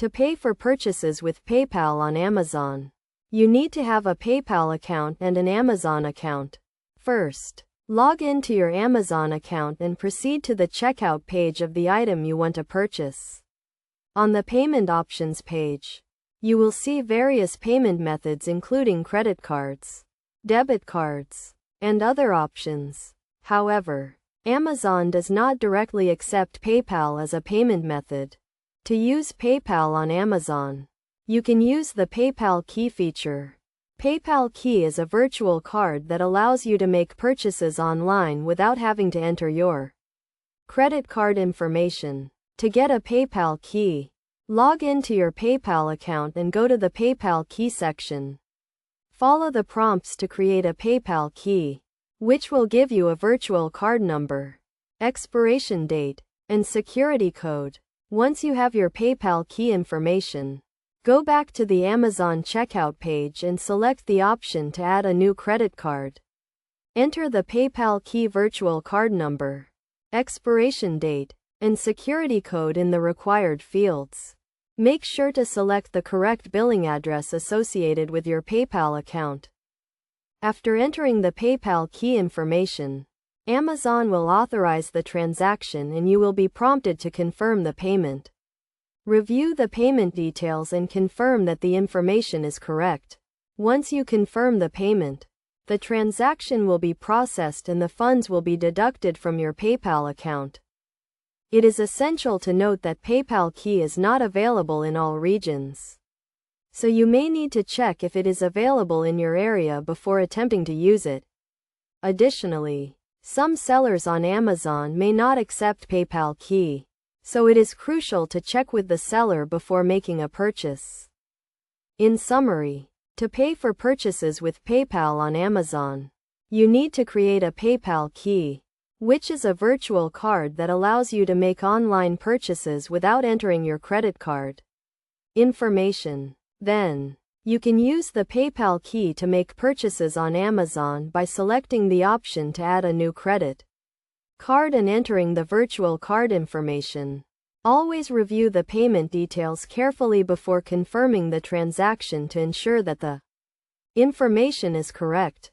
To pay for purchases with PayPal on Amazon, you need to have a PayPal account and an Amazon account. First, log into your Amazon account and proceed to the checkout page of the item you want to purchase. On the payment options page, you will see various payment methods including credit cards, debit cards, and other options. However, Amazon does not directly accept PayPal as a payment method. To use PayPal on Amazon, you can use the PayPal Key feature. PayPal Key is a virtual card that allows you to make purchases online without having to enter your credit card information. To get a PayPal Key, log into your PayPal account and go to the PayPal Key section. Follow the prompts to create a PayPal Key, which will give you a virtual card number, expiration date, and security code. Once you have your PayPal Key information, go back to the Amazon checkout page and select the option to add a new credit card. Enter the PayPal Key virtual card number, expiration date, and security code in the required fields. Make sure to select the correct billing address associated with your PayPal account. After entering the PayPal Key information, Amazon will authorize the transaction and you will be prompted to confirm the payment. Review the payment details and confirm that the information is correct. Once you confirm the payment, the transaction will be processed and the funds will be deducted from your PayPal account. It is essential to note that PayPal Key is not available in all regions, so you may need to check if it is available in your area before attempting to use it. Additionally, some sellers on Amazon may not accept PayPal Key, so it is crucial to check with the seller before making a purchase. In summary, to pay for purchases with PayPal on Amazon, you need to create a PayPal Key, which is a virtual card that allows you to make online purchases without entering your credit card information. Then, you can use the PayPal Key to make purchases on Amazon by selecting the option to add a new credit card and entering the virtual card information. Always review the payment details carefully before confirming the transaction to ensure that the information is correct.